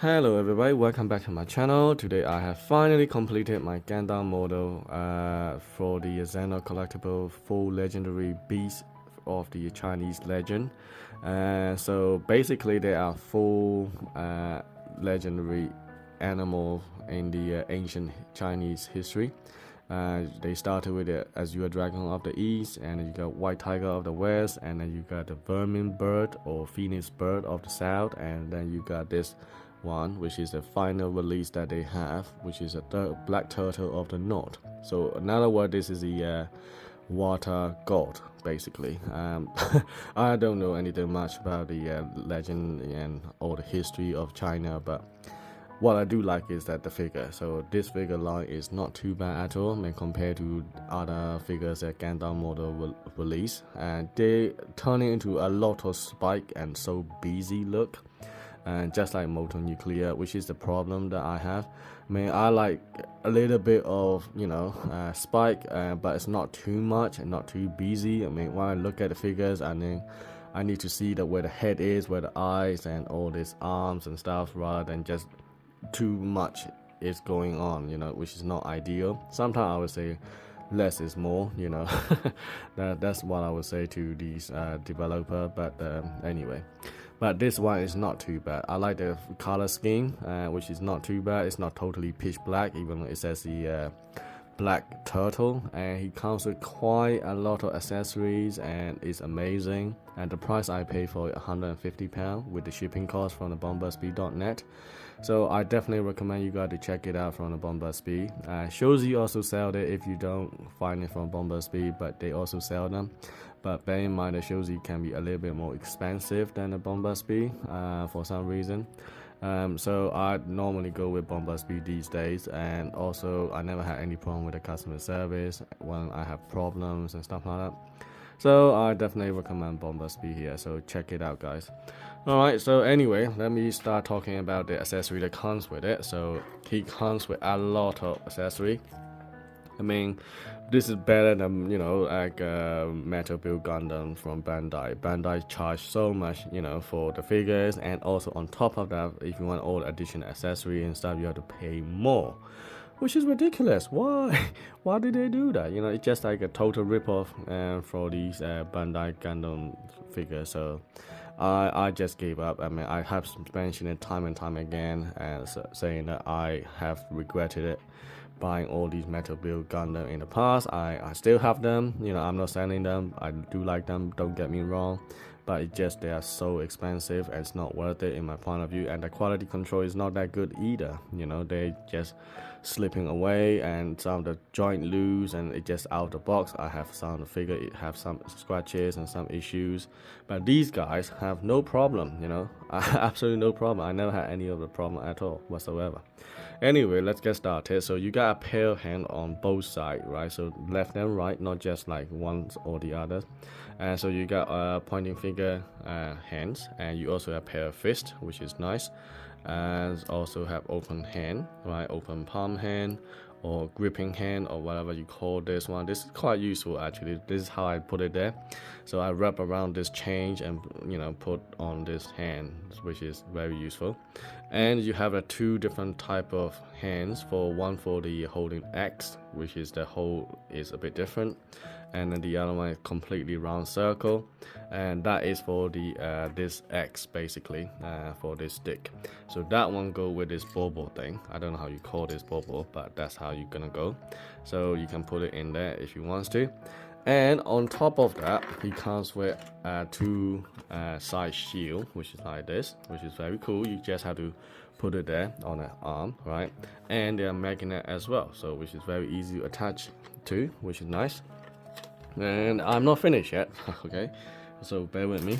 Hello everybody, welcome back to my channel. Today I have finally completed my Gundam model for the Xeno collectible full legendary beast of the Chinese legend. So basically they are full legendary animal in the ancient Chinese history. They started with the Azure Dragon of the East, and then you got White Tiger of the West, and then you got the Vermin Bird or Phoenix Bird of the South, and then you got this one, which is the final release that they have, which is a Black Turtle of the North. So in other words, this is the water god, basically. I don't know anything much about the legend and all the history of China, but what I do like is that the figure. So this figure line is not too bad at all, when compared to other figures that Gundam model will release. And they turn it into a lot of spike and so busy look. And just like Motor Nuclear, which is the problem that I have. I mean, I like a little bit of, spike, but it's not too much and not too busy. I mean, when I look at the figures, I need to see that where the head is, where the eyes and all these arms and stuff, rather than just too much is going on, which is not ideal. Sometimes I would say less is more, that's what I would say to these developer, but anyway. But this one is not too bad. I like the color scheme, which is not too bad. It's not totally pitch black, even though it says the Black Turtle, and he comes with quite a lot of accessories and it's amazing. And the price I pay for £150 with the shipping cost from the bombasbee.net. So I definitely recommend you guys to check it out from the Bombasbee. ShowZ also sell it if you don't find it from Bombasbee, but they also sell them. But bear in mind that ShowZ can be a little bit more expensive than the Bombasbee for some reason. So I normally go with Bombasbee these days, and also I never had any problem with the customer service when I have problems and stuff like that. So I definitely recommend Bombasbee here, so check it out guys. Alright, so anyway, let me start talking about the accessory that comes with it. So he comes with a lot of accessory. I mean, this is better than, like Metal Build Gundam from Bandai. Bandai charge so much, for the figures, and also on top of that, if you want all the additional accessory and stuff, you have to pay more, which is ridiculous. Why? Why did they do that? It's just like a total ripoff for these Bandai Gundam figures. So I just gave up. I mean, I have mentioned it time and time again, and saying that I have regretted it. Buying all these Metal Build Gundam in the past. I still have them, I'm not selling them. I do like them, don't get me wrong, but it's just they are so expensive and it's not worth it in my point of view, and the quality control is not that good either. They just slipping away, and some of the joint loose, and it just out of the box. I have some of the figure, it have some scratches and some issues, but these guys have no problem. Absolutely no problem. I never had any of the problem at all whatsoever. Anyway, let's get started. So you got a pair of hands on both sides, right? So left and right, not just like one or the other. And so you got pointing finger hands, and you also have a pair of fists, which is nice. And also have open hand, right? Open palm hand or gripping hand or whatever you call this one. This is quite useful actually. This is how I put it there. So I wrap around this chain and put on this hand, which is very useful. And you have two different type of hands. One for the holding X, which is the hole is a bit different, and then the other one is completely round circle, and that is for the this X basically, for this stick. So that one go with this bubble thing. I don't know how you call this bubble, but that's how you're gonna go. So you can put it in there if you want to. And on top of that, he comes with two side shield, which is like this, which is very cool. You just have to put it there on the arm, right? And they are magnet as well, so which is very easy to attach to, which is nice. And I'm not finished yet, okay? So bear with me.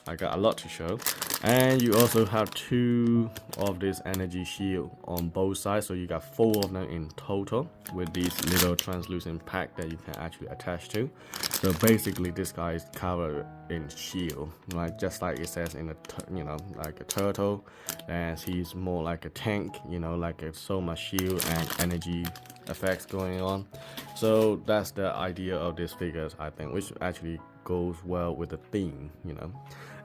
I got a lot to show. And you also have two of this energy shield on both sides, so you got 4 of them in total with these little translucent pack that you can actually attach to. So basically this guy is covered in shield, right? Just like it says in like a turtle, and he's more like a tank, like so much shield and energy effects going on. So that's the idea of these figures, I think, which actually goes well with the theme,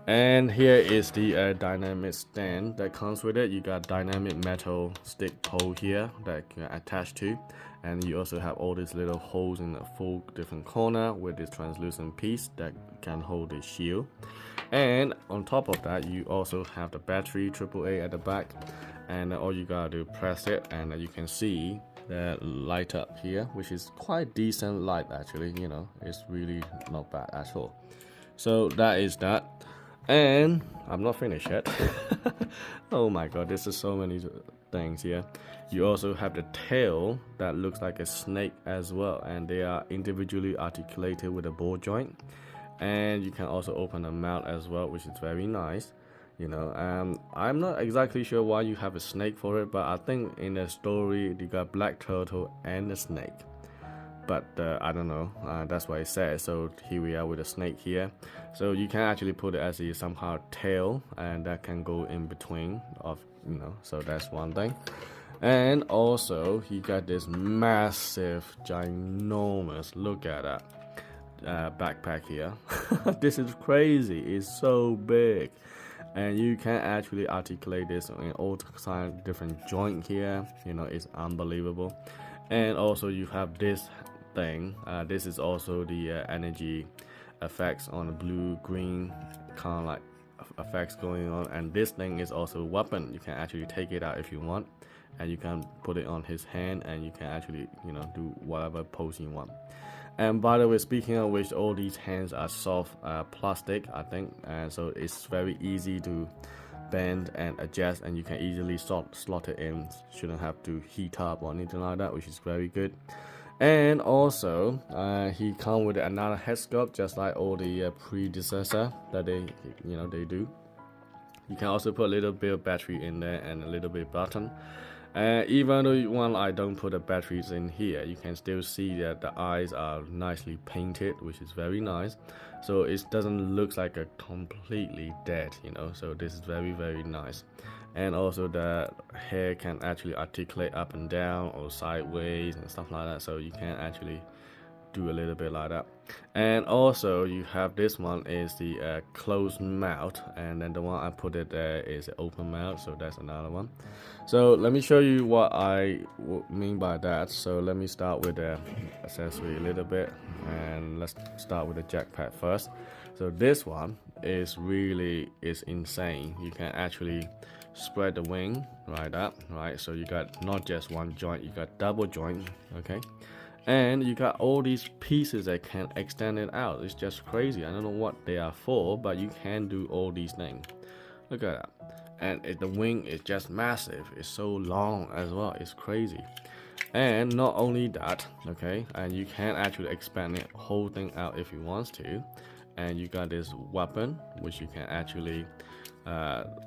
And here is the dynamic stand that comes with it. You got dynamic metal stick pole here that you can attach to, and you also have all these little holes in the 4 different corner with this translucent piece that can hold the shield. And on top of that, you also have the battery AAA at the back, and all you gotta do press it, and you can see that light up here, which is quite decent light actually. You know, it's really not bad at all. So that is that. And I'm not finished yet. Oh my god, this is so many things here. You also have the tail that looks like a snake as well, and they are individually articulated with a ball joint. And you can also open the mouth as well, which is very nice. You know, I'm not exactly sure why you have a snake for it, but I think in the story you got black turtle and a snake. But I don't know, that's what it says. So here we are with a snake here. So you can actually put it as a somehow tail, and that can go in between of, you know, so that's one thing. And also you got this massive, ginormous, look at that backpack here. This is crazy, it's so big. And you can actually articulate this in all kinds of different joint here. You know, it's unbelievable. And also you have this thing. This is also the energy effects on the blue green kind of like effects going on, and this thing is also a weapon. You can actually take it out if you want, and you can put it on his hand, and you can actually, you know, do whatever pose you want. And by the way, speaking of which, all these hands are soft plastic, I think, and so it's very easy to bend and adjust, and you can easily slot it in. Shouldn't have to heat up or anything like that, which is very good. And also he comes with another head sculpt, just like all the predecessor that they do. You can also put a little bit of battery in there and a little bit button. Even though I don't put the batteries in here, you can still see that the eyes are nicely painted, which is very nice. So it doesn't look like a completely dead, you know. So this is very, very nice. And also the hair can actually articulate up and down or sideways and stuff like that. So you can actually do a little bit like that. And also you have this one is the closed mouth, and then the one I put it there is an open mouth, so that's another one. So let me show you what I mean by that. So let me start with the accessory a little bit, and let's start with the jack pad first. So this one is insane. You can actually spread the wing right up, right? So you got not just one joint, you got double joint, okay? And you got all these pieces that can extend it out. It's just crazy. I don't know what they are for, but you can do all these things. Look at that. And the wing is just massive. It's so long as well. It's crazy. And not only that, okay, and you can actually expand the whole thing out if you want to. And you got this weapon which you can actually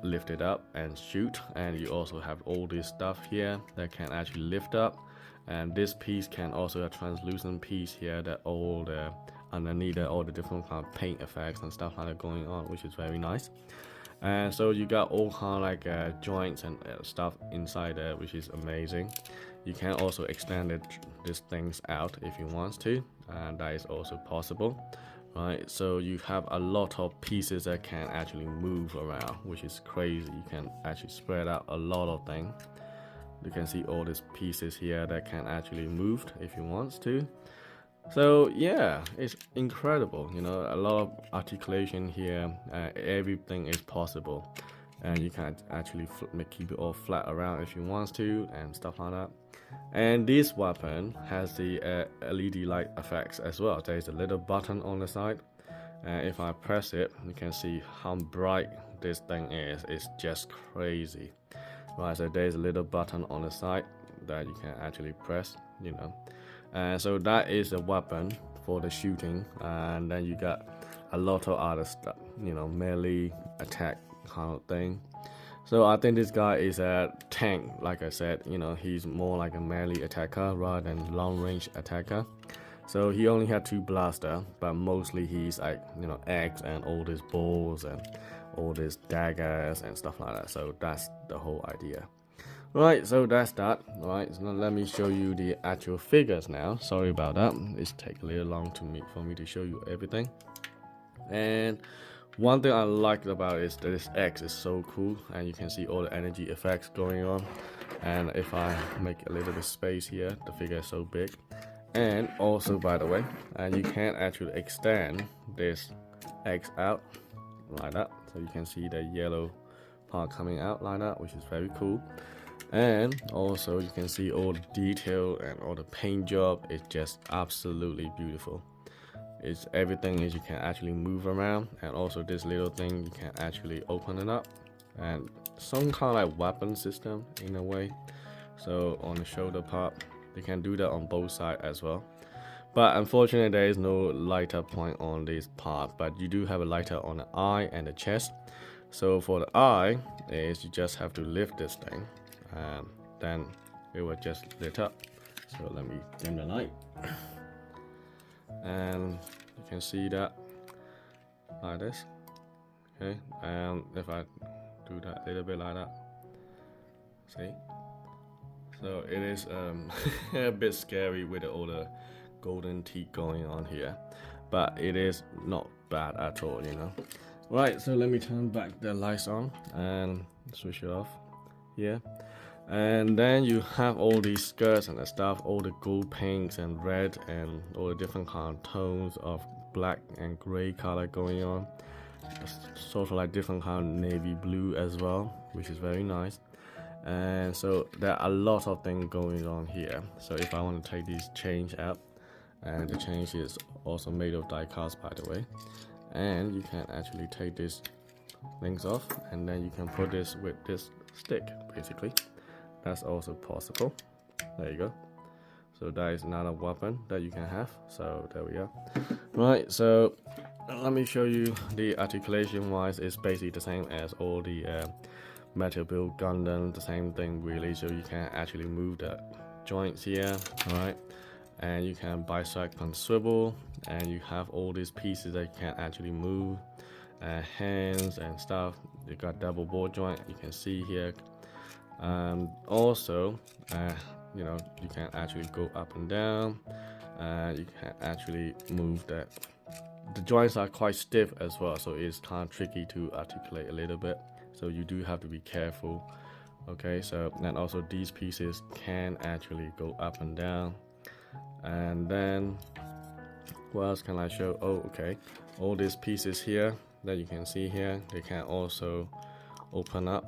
lift it up and shoot. And you also have all this stuff here that can actually lift up. And this piece can also a translucent piece here that all the underneath all the different kind of paint effects and stuff like that going on, which is very nice. And so you got all kind of like joints and stuff inside there, which is amazing. You can also extend these things out if you want to, and that is also possible, right? So you have a lot of pieces that can actually move around, which is crazy. You can actually spread out a lot of things. You can see all these pieces here that can actually move if you want to. So yeah, it's incredible, you know, a lot of articulation here. Everything is possible, and you can actually keep it all flat around if you want to and stuff like that. And this weapon has the LED light effects as well. There's a little button on the side, and if I press it, you can see how bright this thing is. It's just crazy. Right, so there's a little button on the side that you can actually press, you know. And so that is a weapon for the shooting. And then you got a lot of other stuff, you know, melee attack kind of thing. So I think this guy is a tank, like I said, you know, he's more like a melee attacker rather than long range attacker. So he only had 2 blasters, but mostly he's like, you know, eggs and all these balls and all these daggers and stuff like that. So that's the whole idea. Right, so that's that. Right, so now let me show you the actual figures now. Sorry about that. It's taking a little long for me to show you everything. And One thing I liked about it is that this X is so cool, and you can see all the energy effects going on. And if I make a little bit of space here, the figure is so big. And also, by the way, you can actually extend this X out like that, so you can see the yellow part coming out like that, which is very cool. And also you can see all the detail and all the paint job is just absolutely beautiful. It's everything is you can actually move around, and also this little thing you can actually open it up, and some kind of like weapon system in a way. So on the shoulder part, you can do that on both sides as well. But unfortunately there is no lighter point on this part, but you do have a lighter on the eye and the chest. So for the eye is you just have to lift this thing, and then it will just lit up. So let me dim the light, and you can see that like this. Okay, and if I do that a little bit like that, see, so it is a bit scary with all the golden teeth going on here, but it is not bad at all, you know. Right, so let me turn back the lights on and switch it off here. And then you have all these skirts and stuff, all the gold pinks and red and all the different kind of tones of black and gray color going on. Sort of like different kind of navy blue as well, which is very nice. And so there are a lot of things going on here. So if I want to take these chains out, and the chain is also made of die cast, by the way, and you can actually take these things off, and then you can put this with this stick basically. That's also possible. There you go. So that is another weapon that you can have. So there we go. Right, so let me show you the articulation wise. It's basically the same as all the metal build Gundam, the same thing really. So you can actually move the joints here, alright, and you can bisect and swivel, and you have all these pieces that you can actually move, hands and stuff. You got double ball joint, you can see here. Also, you know, you can actually go up and down. You can actually move that. The joints are quite stiff as well, so it's kind of tricky to articulate a little bit. So you do have to be careful. Okay, so and also these pieces can actually go up and down. And then what else can I show? Oh, okay, all these pieces here that you can see here, they can also open up,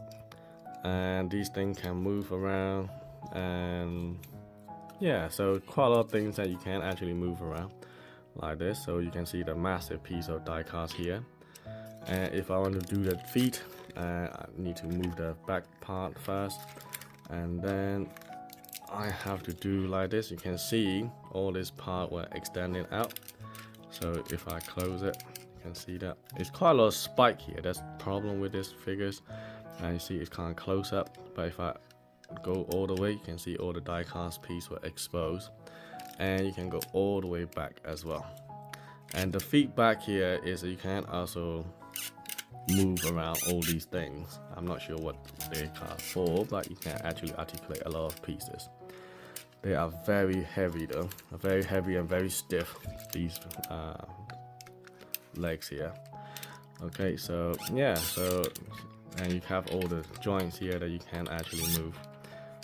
and these things can move around. And yeah, so quite a lot of things that you can actually move around like this. So you can see the massive piece of die cast here, and if I want to do the feet, I need to move the back part first, and then I have to do like this. You can see all this part were extended out. So if I close it, you can see that it's quite a lot of spike here. That's the problem with these figures, and you see it's kind of close up. But if I go all the way, you can see all the die cast piece were exposed, and you can go all the way back as well. And the feedback here is that you can also move around all these things. I'm not sure what they are for, but you can actually articulate a lot of pieces. They are very heavy though, very heavy and very stiff, these legs here. Okay, so yeah, so and you have all the joints here that you can actually move.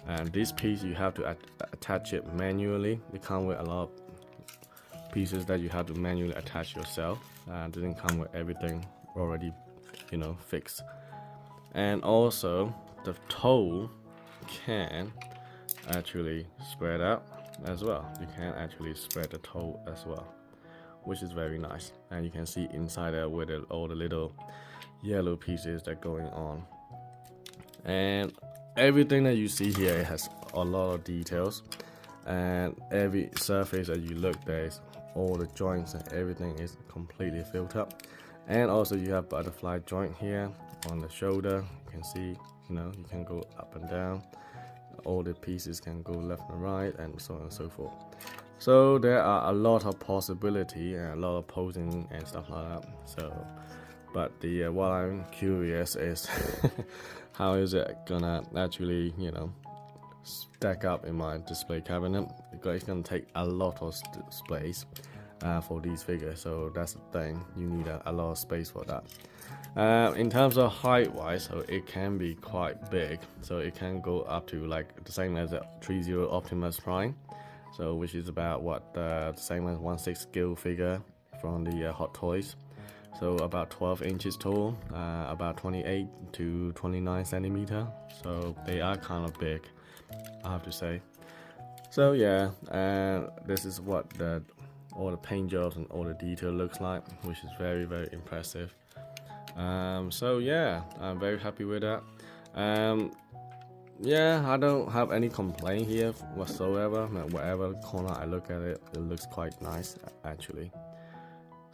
And this piece you have to attach it manually. It comes with a lot of pieces that you have to manually attach yourself. It doesn't come with everything already, you know, fixed. And also the toe can actually spread out as well. You can actually spread the toe as well, which is very nice. And you can see inside there with all the little yellow pieces that are going on. And everything that you see here, it has a lot of details, and every surface that you look, there's all the joints and everything is completely filled up. And also you have butterfly joint here on the shoulder. You can see, you know, you can go up and down. All the pieces can go left and right, and so on and so forth. So there are a lot of possibility and a lot of posing and stuff like that. So, but the what I'm curious is how is it gonna actually, you know, stack up in my display cabinet, because it's gonna take a lot of space. for these figures. So that's the thing, you need a lot of space for that. In terms of height wise, so it can be quite big, so it can go up to like the same as a 30 Optimus Prime, so which is about what the same as 1/6 scale figure from the Hot Toys. So about 12 inches tall, about 28 to 29 centimeter. So they are kind of big, I have to say. So yeah, this is what all the paint jobs and all the detail looks like, which is very impressive. So yeah, I'm very happy with that. Yeah, I don't have any complaint here whatsoever. Whatever corner I look at it, it looks quite nice actually.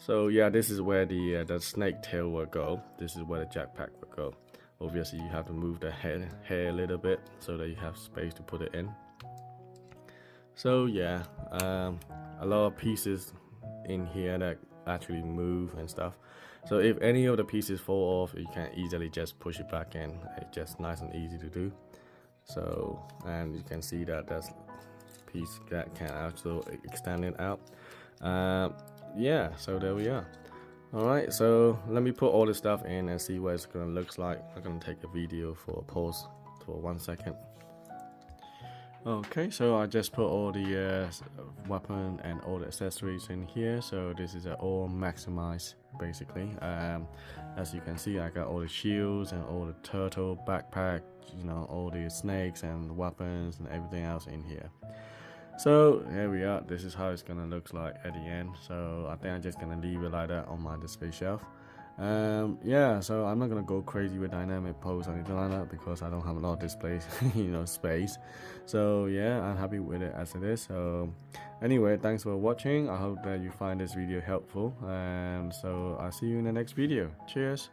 So yeah, this is where the snake tail will go. This is where the jetpack will go. Obviously, you have to move the hair a little bit so that you have space to put it in. So yeah, a lot of pieces in here that actually move and stuff. So if any of the pieces fall off, you can easily just push it back in. It's just nice and easy to do. So, and you can see that there's a piece that can also extend it out. Yeah, so there we are. Alright, so let me put all this stuff in and see what it's gonna look like. I'm gonna take a video for a pause for 1 second. Okay, so I just put all the weapon and all the accessories in here. So this is all maximized basically. As you can see, I got all the shields and all the turtle backpack, you know, all the snakes and weapons and everything else in here. So here we are. This is how it's gonna look like at the end. So I think I'm just gonna leave it like that on my display shelf. Yeah, so I'm not gonna go crazy with dynamic pose or anything like that because I don't have a lot of display, you know, space. So yeah, I'm happy with it as it is. So anyway, thanks for watching. I hope that you find this video helpful, and so I'll see you in the next video. Cheers.